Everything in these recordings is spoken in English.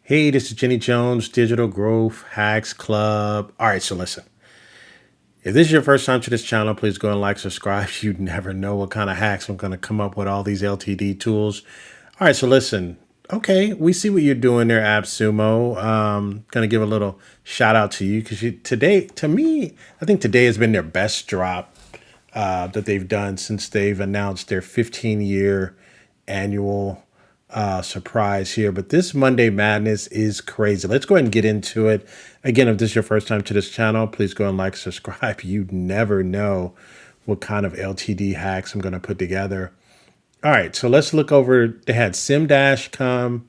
Hey, this is Jenny Jones, Digital Growth Hacks Club. All right, so listen. If this is your first time to this channel, please go and like, subscribe. You never know what kind of hacks I'm going to come up with all these LTD tools. All right, so listen. Okay, we see what you're doing there, AppSumo. Going to give a little shout out to you because today, to me, I think today has been their best drop that they've done since they've announced their 15-year annual surprise here. But this Monday Madness is crazy. Let's go ahead and get into it. Again, if this is your first time to this channel, please go and like, subscribe. You never know what kind of LTD hacks I'm going to put together. All right, so let's look over. They had SimDash come.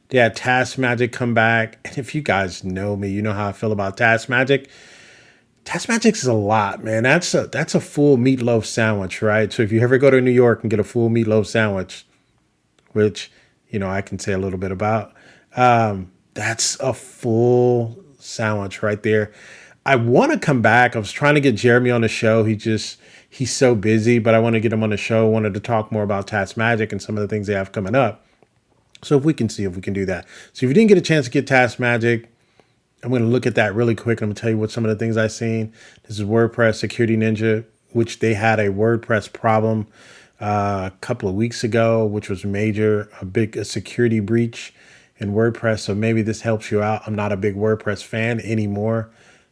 They had TaskMagic come back. And if you guys know me, you know how I feel about TaskMagic. TaskMagic is a lot, man. That's a full meatloaf sandwich, right? So if you ever go to New York and get a full meatloaf sandwich, which, I can say a little bit about, that's a full sandwich right there. I want to come back. I was trying to get Jeremy on the show. He's so busy, but I want to get him on the show. I wanted to talk more about TaskMagic and some of the things they have coming up. So if we can see if we can do that. So if you didn't get a chance to get TaskMagic, I'm going to look at that really quick. I'm going to tell you what some of the things I've seen. This is WordPress Security Ninja, which they had a WordPress problem a couple of weeks ago, which was major, a security breach in WordPress. So maybe this helps you out. I'm not a big WordPress fan anymore.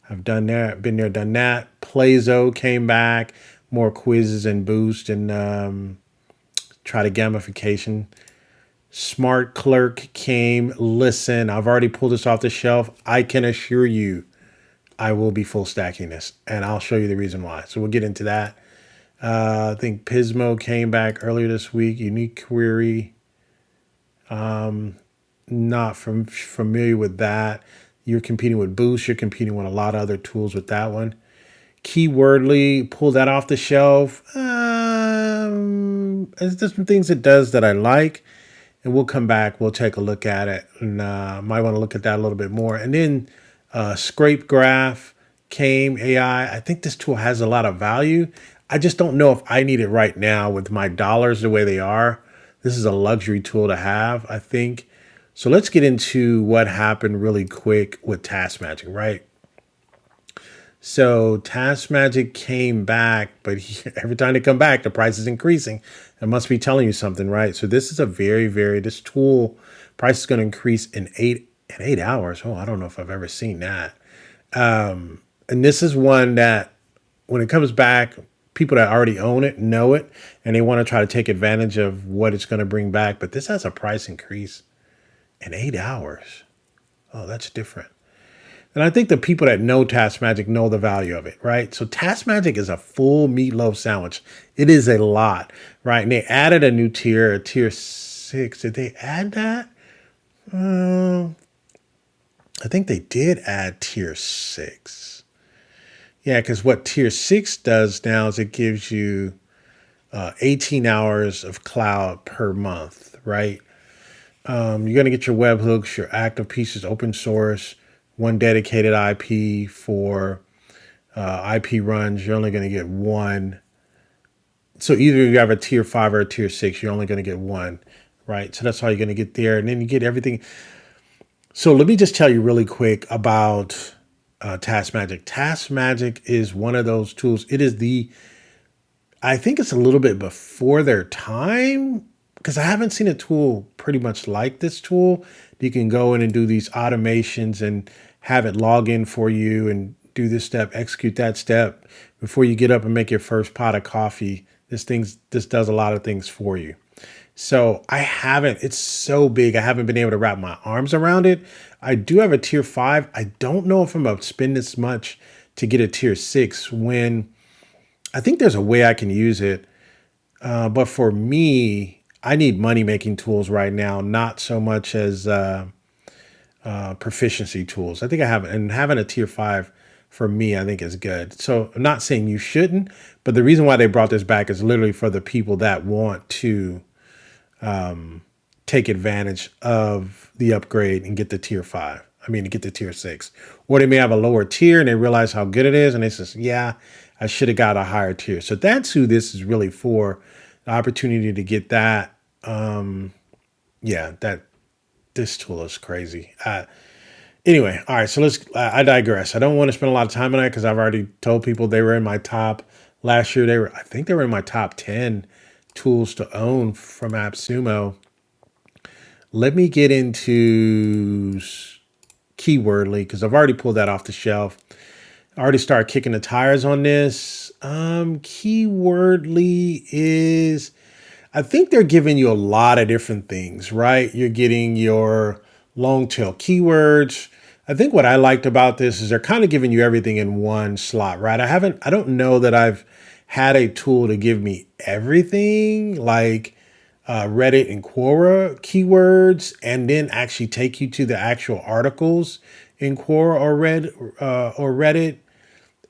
I've done that, been there, done that. Playso came back, more quizzes and boost and try to gamification. Smart Clerk came. Listen, I've already pulled this off the shelf. I can assure you I will be full stacking this, and I'll show you the reason why. So we'll get into that. I think Pismo came back earlier this week. Unique query. Not familiar with that. You're competing with Boost. You're competing with a lot of other tools with that one. Keywordly, pull that off the shelf. There's just some things it does that I like. And we'll come back. We'll take a look at it, and might want to look at that a little bit more. And then ScrapeGraph came AI. I think this tool has a lot of value. I just don't know if I need it right now with my dollars the way they are. This is a luxury tool to have, I think. So let's get into what happened really quick with TaskMagic, right? So TaskMagic came back, but every time they come back, the price is increasing. It must be telling you something, right? So this is a this tool price is going to increase in 8 hours. Oh, I don't know if I've ever seen that. And this is one that when it comes back, people that already own it know it, and they want to try to take advantage of what it's going to bring back. But this has a price increase in 8 hours. Oh, that's different. And I think the people that know TaskMagic know the value of it, right? So TaskMagic is a full meatloaf sandwich. It is a lot, right? And they added a new tier, a tier 6. Did they add that? I think they did add tier 6. Yeah, because what tier 6 does now is it gives you 18 hours of cloud per month, right? You're going to get your webhooks, your active pieces, open source, one dedicated IP for IP runs. You're only going to get one. So either you have a tier 5 or a tier 6, you're only going to get one, right? So that's how you're going to get there. And then you get everything. So let me just tell you really quick about TaskMagic. TaskMagic is one of those tools. I think it's a little bit before their time, because I haven't seen a tool pretty much like this tool. You can go in and do these automations and have it log in for you and do this step, execute that step before you get up and make your first pot of coffee. This does a lot of things for you. So it's so big. I haven't been able to wrap my arms around it. I do have a tier 5. I don't know if I'm going to spend this much to get a tier 6 when I think there's a way I can use it. But for me, I need money-making tools right now, not so much as proficiency tools. I think having a tier 5 for me, I think is good. So I'm not saying you shouldn't, but the reason why they brought this back is literally for the people that want to take advantage of the upgrade and get the tier 5. To get the tier 6. Or they may have a lower tier and they realize how good it is and they says, yeah, I should have got a higher tier. So that's who this is really for. The opportunity to get that. This tool is crazy. Anyway, all right. So I digress. I don't want to spend a lot of time on it because I've already told people they were in my top last year. I think they were in my top 10 tools to own from AppSumo. Let me get into Keywordly because I've already pulled that off the shelf. I already started kicking the tires on this. Keywordly is, I think they're giving you a lot of different things, right? You're getting your long tail keywords. I think what I liked about this is they're kind of giving you everything in one slot, right? I don't know that I've had a tool to give me everything like Reddit and Quora keywords and then actually take you to the actual articles in Quora or Reddit,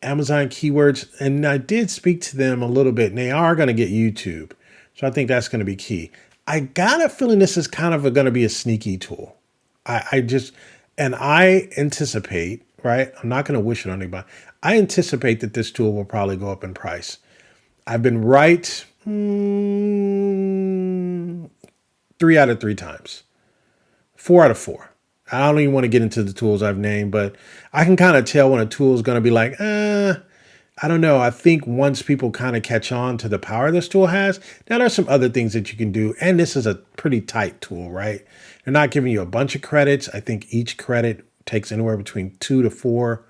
Amazon keywords. And I did speak to them a little bit and they are going to get YouTube. So I think that's going to be key. I got a feeling this is kind of going to be a sneaky tool. I anticipate, right? I'm not going to wish it on anybody. I anticipate that this tool will probably go up in price. I've been right 3 out of 3 times, 4 out of 4. I don't even want to get into the tools I've named, but I can kind of tell when a tool is going to be like, I don't know. I think once people kind of catch on to the power this tool has, now there's some other things that you can do. And this is a pretty tight tool, right? They're not giving you a bunch of credits. I think each credit takes anywhere between 2 to 4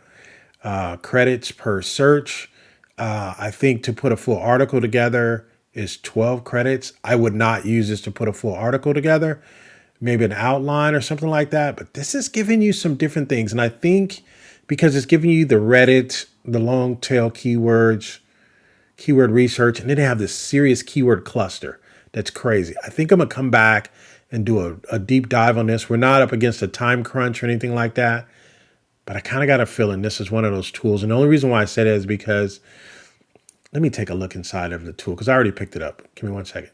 credits per search. I think to put a full article together is 12 credits. I would not use this to put a full article together, maybe an outline or something like that. But this is giving you some different things. And I think because it's giving you the Reddit, the long tail keywords, keyword research, and then they have this serious keyword cluster. That's crazy. I think I'm going to come back and do a deep dive on this. We're not up against a time crunch or anything like that, but I kind of got a feeling this is one of those tools. And the only reason why I said it is because let me take a look inside of the tool because I already picked it up. Give me 1 second.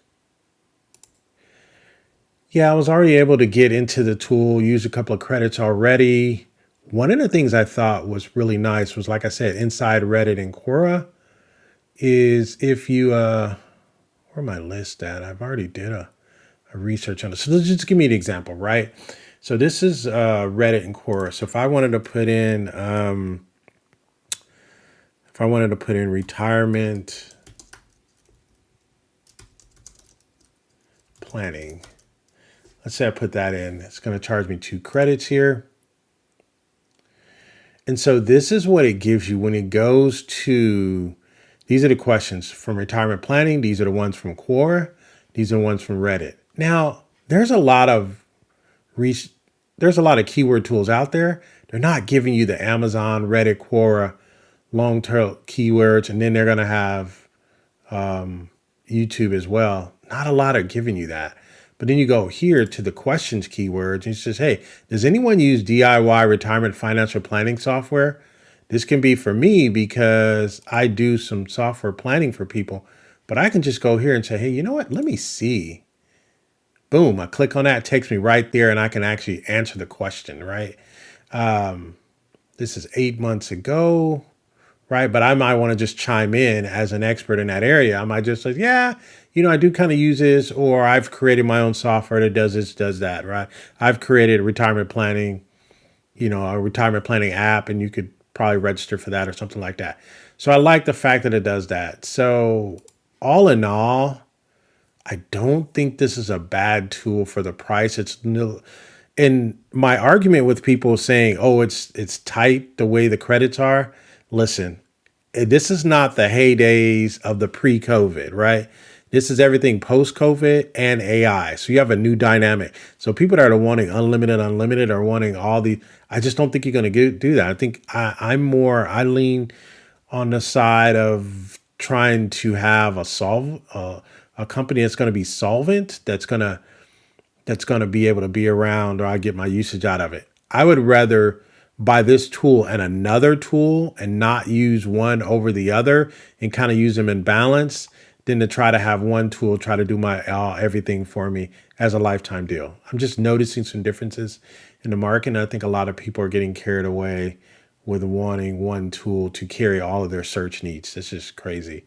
Yeah, I was already able to get into the tool, use a couple of credits already. One of the things I thought was really nice was, like I said, inside Reddit and Quora is if you, where my list at? I've already did a research on it. So let's just give me an example, right? So this is Reddit and Quora. So if I wanted to put in, retirement planning, let's say I put that in, it's going to charge me 2 credits here. And so this is what it gives you when it goes to, these are the questions from retirement planning. These are the ones from Quora. These are the ones from Reddit. Now, there's a lot of keyword tools out there. They're not giving you the Amazon, Reddit, Quora, long-tail keywords, and then they're going to have YouTube as well. Not a lot are giving you that. But then you go here to the questions keywords and it says, hey, does anyone use DIY retirement financial planning software? This can be for me because I do some software planning for people, but I can just go here and say, hey, you know what? Let me see. Boom, I click on that, it takes me right there and I can actually answer the question, right? This is 8 months ago, right? But I might want to just chime in as an expert in that area. I might just say, yeah, I do kind of use this, or I've created my own software that does this, does that, right? I've created a retirement planning app, and you could probably register for that or something like that. So I like the fact that it does that. So all in all, I don't think this is a bad tool for the price. It's no, and my argument with people saying, "Oh, it's tight the way the credits are." Listen, this is not the heydays of the pre-COVID, right? This is everything post-COVID and AI. So you have a new dynamic. So people that are wanting unlimited or wanting all the, I just don't think you're going to do that. I think I lean on the side of trying to have a company that's going to be solvent, that's going to be able to be around, or I get my usage out of it. I would rather buy this tool and another tool and not use one over the other and kind of use them in balance than to try to have one tool try to do my everything for me as a lifetime deal. I'm just noticing some differences in the market, and I think a lot of people are getting carried away with wanting one tool to carry all of their search needs. That's just crazy.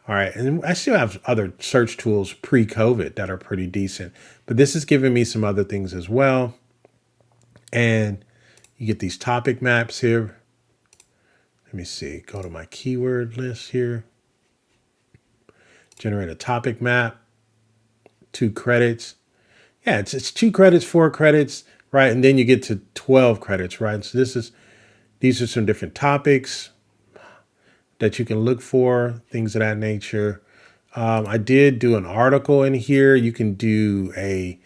All right, and I still have other search tools pre-COVID that are pretty decent, but this is giving me some other things as well. And you get these topic maps here. Let me see, go to my keyword list here. Generate a topic map, 2 credits. Yeah, it's 2 credits, 4 credits, right? And then you get to 12 credits, right? So these are some different topics that you can look for, things of that nature. I did do an article in here. You can do an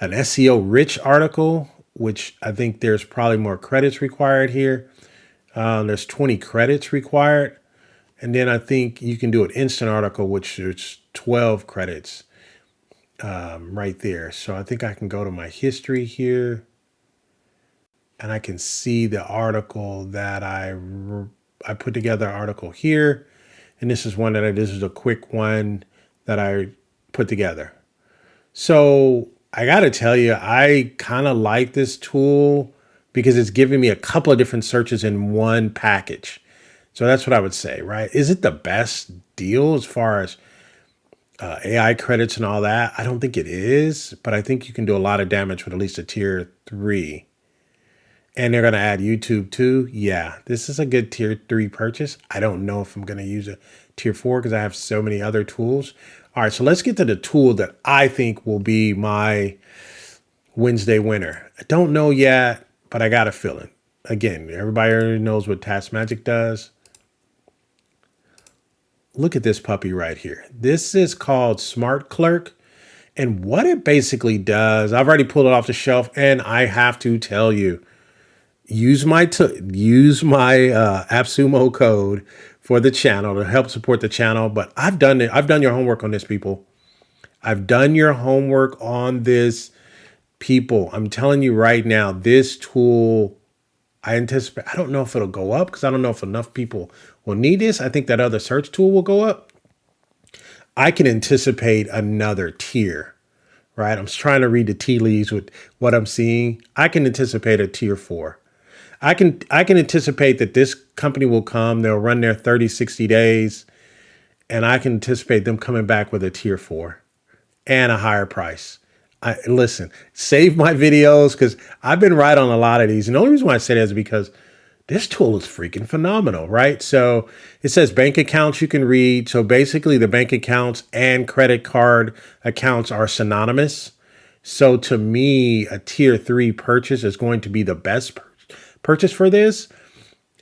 SEO rich article, which I think there's probably more credits required here. There's 20 credits required. And then I think you can do an instant article, which is 12 credits right there. So I think I can go to my history here and I can see the article that I put together an article here. And this is this is a quick one that I put together. So I got to tell you, I kind of like this tool because it's giving me a couple of different searches in one package. So that's what I would say, right? Is it the best deal as far as AI credits and all that? I don't think it is, but I think you can do a lot of damage with at least a tier 3. And they're going to add YouTube too. Yeah, this is a good tier 3 purchase. I don't know if I'm going to use a tier 4 because I have so many other tools. All right, so let's get to the tool that I think will be my Wednesday winner. I don't know yet, but I got a feeling. Again, everybody already knows what TaskMagic does. Look at this puppy right here. This is called Smart Clerk. And what it basically does, I've already pulled it off the shelf, and I have to tell you, use my AppSumo code for the channel to help support the channel. But I've done it. I've done your homework on this, people. I've done your homework on this, people. I'm telling you right now, this tool, I anticipate, I don't know if it'll go up because I don't know if enough people will need this. I think that other search tool will go up. I can anticipate another tier, right? I'm trying to read the tea leaves with what I'm seeing. I can anticipate a tier 4. I can anticipate that this company will come, they'll run their 30, 60 days, and I can anticipate them coming back with a tier 4 and a higher price. Listen, save my videos because I've been right on a lot of these. And the only reason why I say that is because this tool is freaking phenomenal, right? So it says bank accounts you can read. So basically the bank accounts and credit card accounts are synonymous. So to me, a tier 3 purchase is going to be the best purchase for this.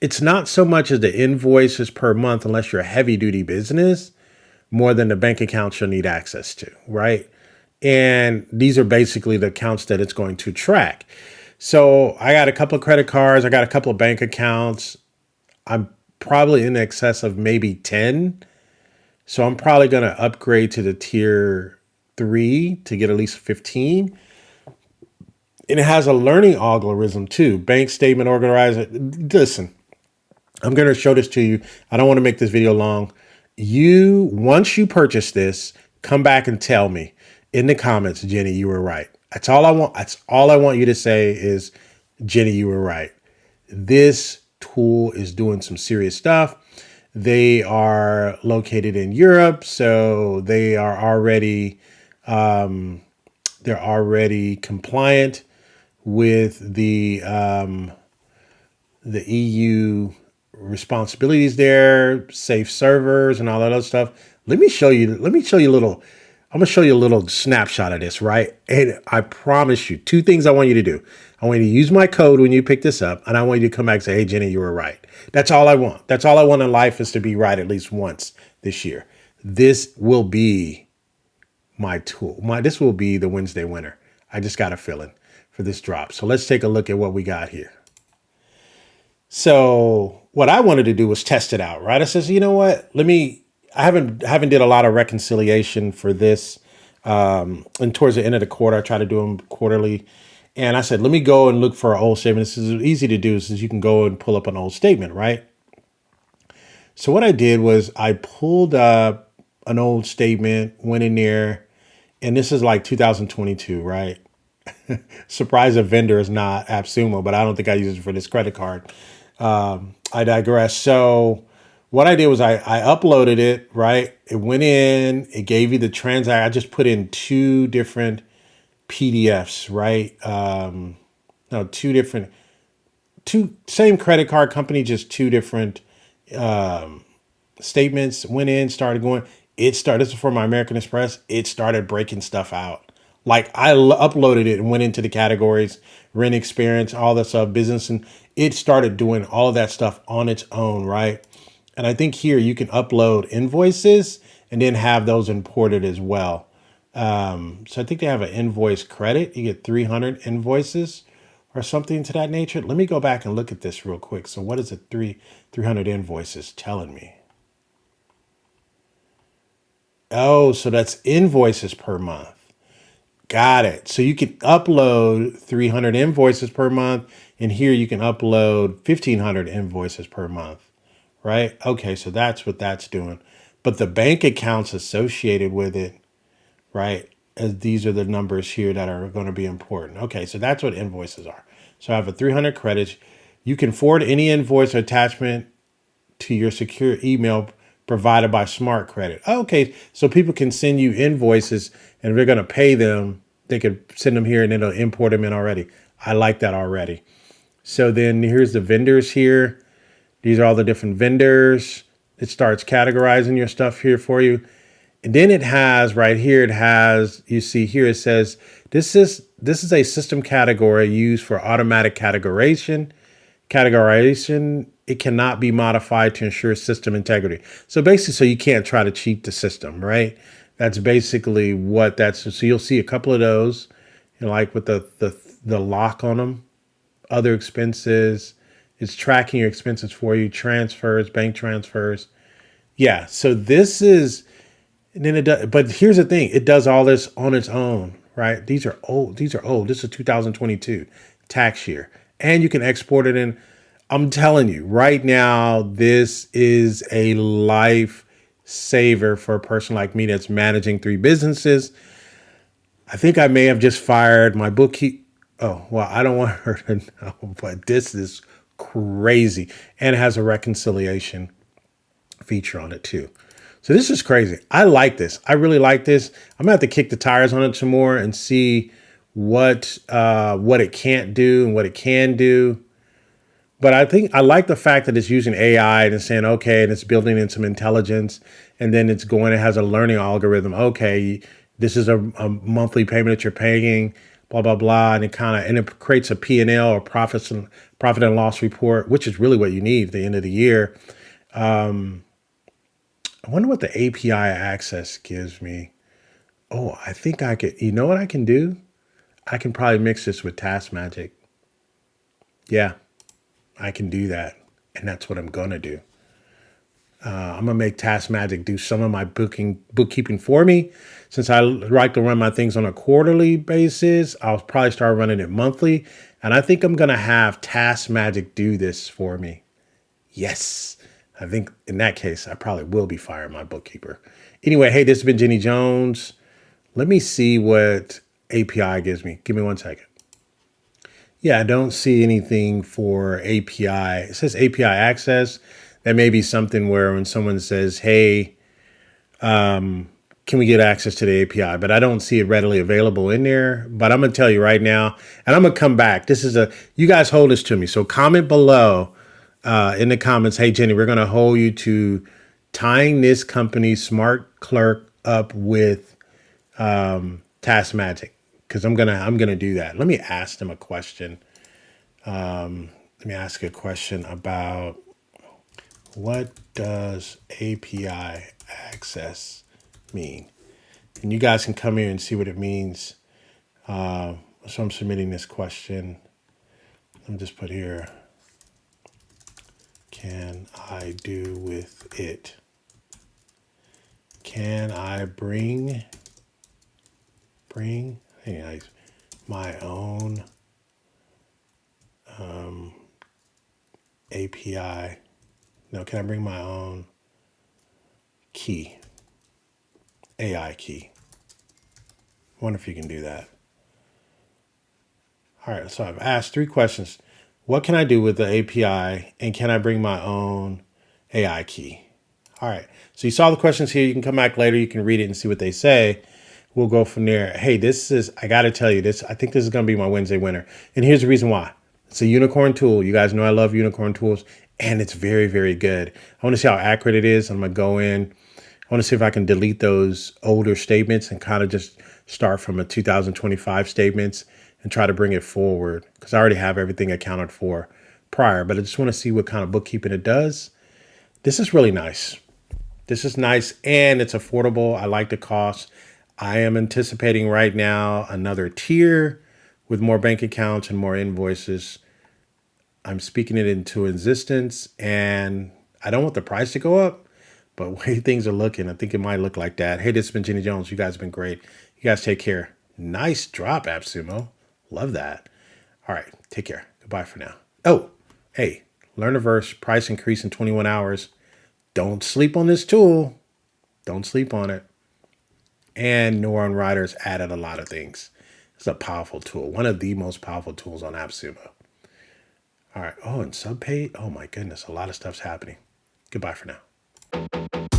It's not so much as the invoices per month, unless you're a heavy duty business, more than the bank accounts you'll need access to, right? And these are basically the accounts that it's going to track. So I got a couple of credit cards. I got a couple of bank accounts. I'm probably in excess of maybe 10. So I'm probably going to upgrade to the tier 3 to get at least 15. And it has a learning algorithm too. Bank statement organizer. Listen, I'm going to show this to you. I don't want to make this video long. Once you purchase this, come back and tell me in the comments, Jenny, you were right. That's all I want. That's all I want you to say is, Jenny, you were right. This tool is doing some serious stuff. They are located in Europe, so they are already compliant with the EU responsibilities there, safe servers, and all that other stuff. Let me show you a little. I'm going to show you a little snapshot of this, right? And I promise you 2 things I want you to do. I want you to use my code when you pick this up, and I want you to come back and say, hey, Jenny, you were right. That's all I want. That's all I want in life, is to be right at least once this year. This will be my tool. This will be the Wednesday winner. I just got a feeling for this drop. So let's take a look at what we got here. So what I wanted to do was test it out, right? I says, you know what? I haven't did a lot of reconciliation for this. And towards the end of the quarter, I try to do them quarterly. And I said, let me go and look for an old statement. This is easy to do, since you can go and pull up an old statement, right? So what I did was I pulled up an old statement, went in there, and this is like 2022, right? Surprise, a vendor is not AppSumo, but I don't think I use it for this credit card. I digress. So what I did was I uploaded it, right? It went in, it gave you the transaction. I just put in 2 different PDFs, right? no, two same credit card company, just two different statements. Went in, started going. This is for my American Express. It started breaking stuff out. Like I uploaded it and went into the categories, rent experience, all that stuff, business, and it started doing all of that stuff on its own, right? And I think here you can upload invoices and then have those imported as well. So I think they have an invoice credit. You get 300 invoices or something to that nature. Let me go back and look at this real quick. So what is it? 300 invoices telling me? Oh, so that's invoices per month. Got it. So you can upload 300 invoices per month, and here you can upload 1,500 invoices per month, right? Okay, so that's what that's doing. But the bank accounts associated with it, right? As these are the numbers here that are going to be important. Okay, so that's what invoices are. So I have a 300 credits. You can forward any invoice or attachment to your secure email provided by Smart Credit. Okay, so people can send you invoices, and if they're going to pay them, they could send them here and it'll import them in already. I like that already. So then here's the vendors here. These are all the different vendors. It starts categorizing your stuff here for you. And then it has right here, you see here, it says, this is a system category used for automatic categorization. It cannot be modified to ensure system integrity. So basically, so you can't try to cheat the system, right? That's basically what that's. So you'll see a couple of those, like with the lock on them. Other expenses, it's tracking your expenses for you. Transfers, bank transfers. Yeah. So this is, and then it does. But here's the thing: it does all this on its own, right? These are old. This is 2022 tax year, and you can export it in. I'm telling you right now, this is a life saver for a person like me that's managing 3 businesses. I think I may have just fired my bookkeeper. Oh, well, I don't want her to know, but this is crazy. And it has a reconciliation feature on it too. So this is crazy. I like this. I really like this. I'm gonna have to kick the tires on it some more and see what it can't do and what it can do. But I think I like the fact that it's using AI and it's saying, okay, and it's building in some intelligence, and then it has a learning algorithm. Okay, this is a monthly payment that you're paying, blah, blah, blah. And it creates a P&L or profit and loss report, which is really what you need at the end of the year. I wonder what the API access gives me. Oh, I think I could, you know what I can do? I can probably mix this with TaskMagic. Yeah, I can do that. And that's what I'm going to do. I'm going to make TaskMagic do some of my bookkeeping for me. Since I like to run my things on a quarterly basis, I'll probably start running it monthly. And I think I'm going to have TaskMagic do this for me. Yes. I think in that case, I probably will be firing my bookkeeper. Anyway, hey, this has been Jenny Jones. Let me see what API gives me. Give me 1 second. Yeah, I don't see anything for API. It says API access. That may be something where when someone says, hey, can we get access to the API? But I don't see it readily available in there. But I'm going to tell you right now, and I'm going to come back. You guys hold this to me. So comment below in the comments, hey, Jenny, we're going to hold you to tying this company's Smart Clerk up with TaskMagic, because I'm gonna do that. Let me ask them a question. Let me ask a question about what does API access mean? And you guys can come here and see what it means. So I'm submitting this question. Let me just put here, can I do with it? Can I bring my own API? No, can I bring my own key? AI key. I wonder if you can do that. All right, so I've asked 3 questions. What can I do with the API, and can I bring my own AI key? All right, so you saw the questions here. You can come back later. You can read it and see what they say. We'll go from there. Hey, I got to tell you this. I think this is going to be my Wednesday winner. And here's the reason why. It's a unicorn tool. You guys know I love unicorn tools, and it's very, very good. I want to see how accurate it is. I'm going to go in. I want to see if I can delete those older statements and kind of just start from a 2025 statements and try to bring it forward, because I already have everything accounted for prior, but I just want to see what kind of bookkeeping it does. This is really nice. This is nice, and it's affordable. I like the cost. I am anticipating right now another tier with more bank accounts and more invoices. I'm speaking it into existence, and I don't want the price to go up, but way things are looking, I think it might look like that. Hey, this has been Jenny Jones. You guys have been great. You guys take care. Nice drop, AppSumo. Love that. All right, take care. Goodbye for now. Oh, hey, learn a verse, price increase in 21 hours. Don't sleep on this tool. Don't sleep on it. And Neuron Writers added a lot of things. It's a powerful tool. One of the most powerful tools on AppSumo. All right. Oh, and subpay. Oh my goodness. A lot of stuff's happening. Goodbye for now.